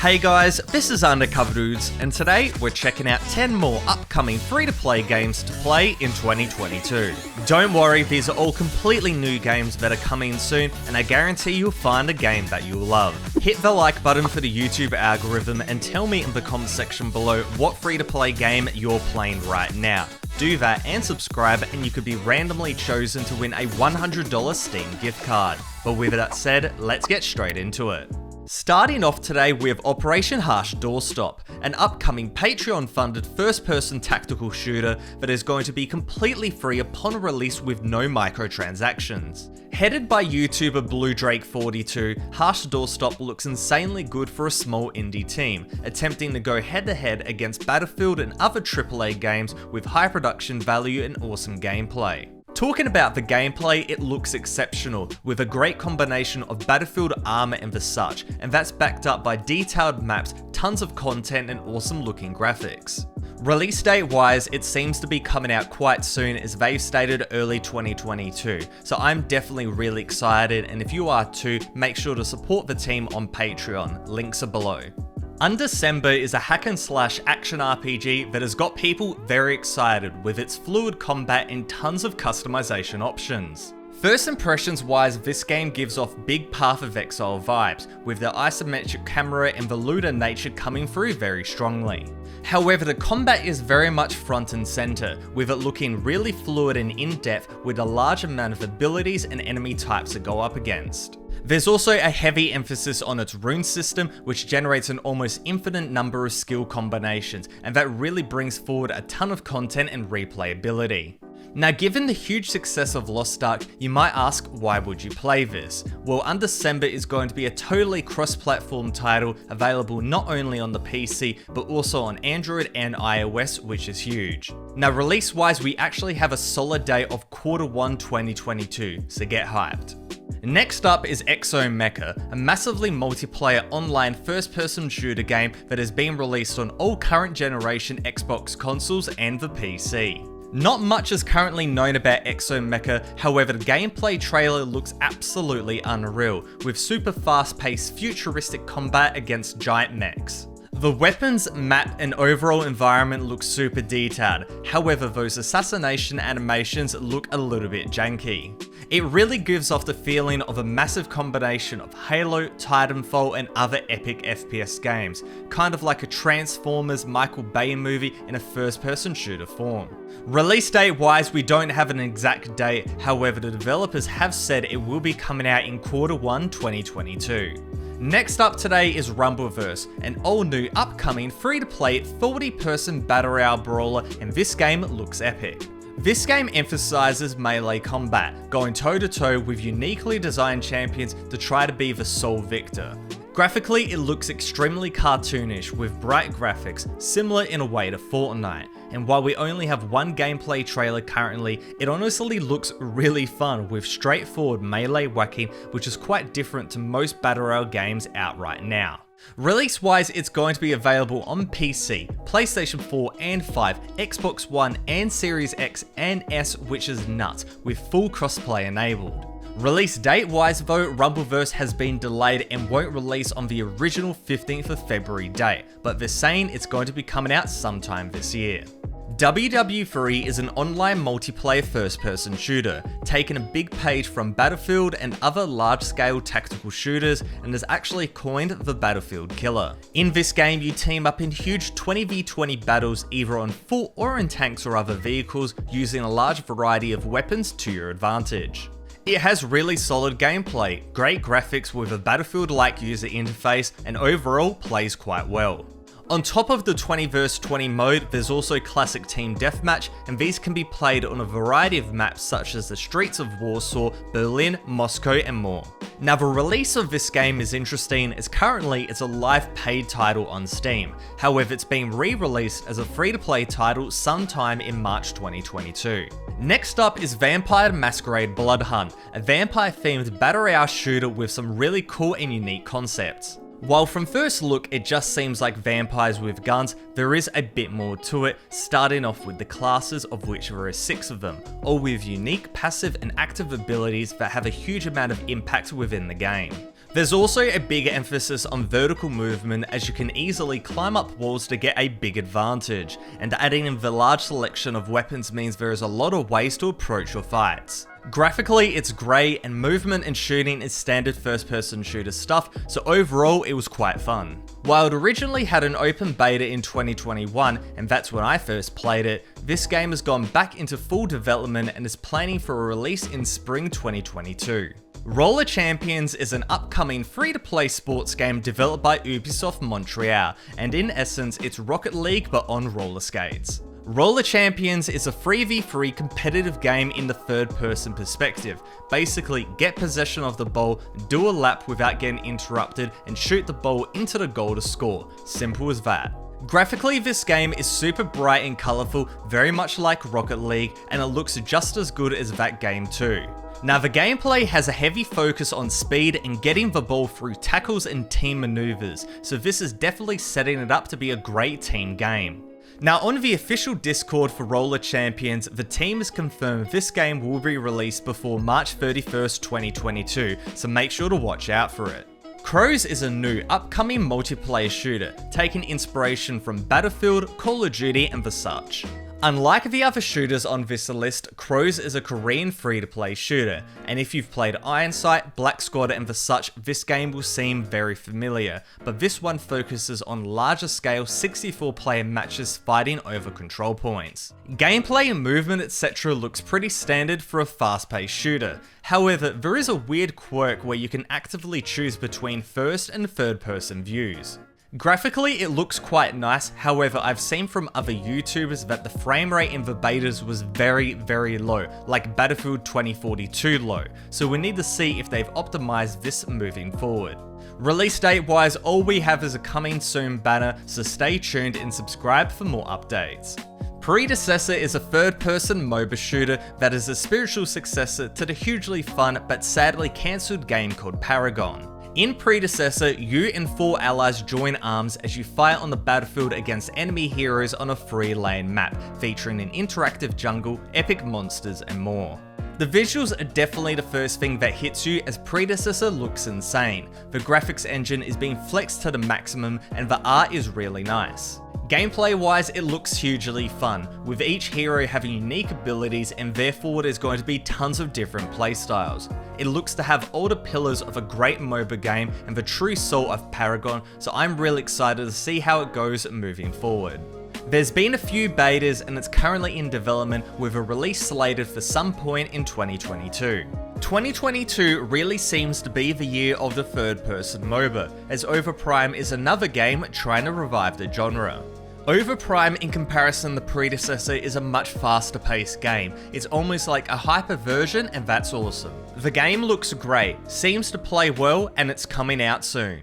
Hey guys, this is Undercover Dudes, and today we're checking out 10 more upcoming free-to-play games to play in 2022. Don't worry, these are all completely new games that are coming soon, and I guarantee you'll find a game that you'll love. Hit the like button for the YouTube algorithm and tell me in the comment section below what free-to-play game you're playing right now. Do that and subscribe and you could be randomly chosen to win a $100 Steam gift card. But with that said, let's get straight into it. Starting off today, we have Operation Harsh Doorstop, an upcoming Patreon-funded first-person tactical shooter that is going to be completely free upon release with no microtransactions. Headed by YouTuber BlueDrake42, Harsh Doorstop looks insanely good for a small indie team, attempting to go head-to-head against Battlefield and other AAA games with high production value and awesome gameplay. Talking about the gameplay, it looks exceptional, with a great combination of Battlefield armor and the such, and that's backed up by detailed maps, tons of content and awesome looking graphics. Release date wise, it seems to be coming out quite soon, as they've stated early 2022, so I'm definitely really excited, and if you are too, make sure to support the team on Patreon, links are below. Undecember is a hack and slash action RPG that has got people very excited with its fluid combat and tons of customization options. First impressions wise, this game gives off big Path of Exile vibes, with the isometric camera and the looter nature coming through very strongly. However, the combat is very much front and center, with it looking really fluid and in-depth with a large amount of abilities and enemy types to go up against. There's also a heavy emphasis on its rune system, which generates an almost infinite number of skill combinations, and that really brings forward a ton of content and replayability. Now, given the huge success of Lost Ark, you might ask, why would you play this? Well, Undecember is going to be a totally cross-platform title, available not only on the PC, but also on Android and iOS, which is huge. Now, release-wise, we actually have a solid date of Q1 2022, so get hyped. Next up is Exo Mecca, a massively multiplayer online first-person shooter game that has been released on all current generation Xbox consoles and the PC. Not much is currently known about Exo Mecca, however the gameplay trailer looks absolutely unreal, with super fast-paced futuristic combat against giant mechs. The weapons, map, and overall environment look super detailed, however those assassination animations look a little bit janky. It really gives off the feeling of a massive combination of Halo, Titanfall, and other epic FPS games, kind of like a Transformers Michael Bay movie in a first-person shooter form. Release date wise, we don't have an exact date, however the developers have said it will be coming out in Q1 2022. Next up today is Rumbleverse, an all-new upcoming free-to-play 40-person battle royale brawler, and this game looks epic. This game emphasizes melee combat, going toe-to-toe with uniquely designed champions to try to be the sole victor. Graphically, it looks extremely cartoonish with bright graphics, similar in a way to Fortnite, and while we only have one gameplay trailer currently, it honestly looks really fun with straightforward melee whacking, which is quite different to most battle royale games out right now. Release-wise, it's going to be available on PC, PlayStation 4 and 5, Xbox One and Series X and S, which is nuts, with full crossplay enabled. Release date-wise though, Rumbleverse has been delayed and won't release on the original 15th of February date, but they're saying it's going to be coming out sometime this year. WW3 is an online multiplayer first-person shooter, taking a big page from Battlefield and other large-scale tactical shooters, and has actually coined the Battlefield Killer. In this game, you team up in huge 20v20 battles either on foot or in tanks or other vehicles, using a large variety of weapons to your advantage. It has really solid gameplay, great graphics with a Battlefield-like user interface, and overall plays quite well. On top of the 20 vs 20 mode, there's also classic team deathmatch, and these can be played on a variety of maps such as the streets of Warsaw, Berlin, Moscow, and more. Now, the release of this game is interesting as currently it's a live paid title on Steam, however it's being re-released as a free-to-play title sometime in March 2022. Next up is Vampire Masquerade Blood Hunt, a vampire-themed battle royale shooter with some really cool and unique concepts. While from first look it just seems like vampires with guns, there is a bit more to it, starting off with the classes, of which there are 6 of them, all with unique passive and active abilities that have a huge amount of impact within the game. There's also a big emphasis on vertical movement, as you can easily climb up walls to get a big advantage, and adding in the large selection of weapons means there is a lot of ways to approach your fights. Graphically, it's great, and movement and shooting is standard first-person shooter stuff, so overall it was quite fun. While it originally had an open beta in 2021, and that's when I first played it, this game has gone back into full development and is planning for a release in spring 2022. Roller Champions is an upcoming free-to-play sports game developed by Ubisoft Montreal, and in essence it's Rocket League but on roller skates. Roller Champions is a 3v3 competitive game in the third-person perspective. Basically, get possession of the ball, do a lap without getting interrupted, and shoot the ball into the goal to score. Simple as that. Graphically, this game is super bright and colourful, very much like Rocket League, and it looks just as good as that game too. Now, the gameplay has a heavy focus on speed and getting the ball through tackles and team maneuvers, so this is definitely setting it up to be a great team game. Now, on the official Discord for Roller Champions, the team has confirmed this game will be released before March 31st, 2022, so make sure to watch out for it. Crows is a new, upcoming multiplayer shooter, taking inspiration from Battlefield, Call of Duty, and the such. Unlike the other shooters on this list, Crows is a Korean free-to-play shooter, and if you've played Iron Sight, Black Squad and the such, this game will seem very familiar, but this one focuses on larger scale 64-player matches fighting over control points. Gameplay and movement etc. looks pretty standard for a fast-paced shooter. However, there is a weird quirk where you can actively choose between first and third-person views. Graphically, it looks quite nice, however I've seen from other YouTubers that the frame rate in the betas was very low, like Battlefield 2042 low, so we need to see if they've optimized this moving forward. Release date wise, all we have is a coming soon banner, so stay tuned and subscribe for more updates. Predecessor is a third-person MOBA shooter that is a spiritual successor to the hugely fun but sadly cancelled game called Paragon. In Predecessor, you and 4 allies join arms as you fight on the battlefield against enemy heroes on a 3-lane map, featuring an interactive jungle, epic monsters, and more. The visuals are definitely the first thing that hits you, as Predecessor looks insane. The graphics engine is being flexed to the maximum and the art is really nice. Gameplay wise, it looks hugely fun, with each hero having unique abilities and therefore there's going to be tons of different playstyles. It looks to have all the pillars of a great MOBA game and the true soul of Paragon, so I'm really excited to see how it goes moving forward. There's been a few betas and it's currently in development with a release slated for some point in 2022. 2022 really seems to be the year of the third-person MOBA, as Overprime is another game trying to revive the genre. Overprime, in comparison to the predecessor, is a much faster paced game. It's almost like a hyper version, and that's awesome. The game looks great, seems to play well, and it's coming out soon.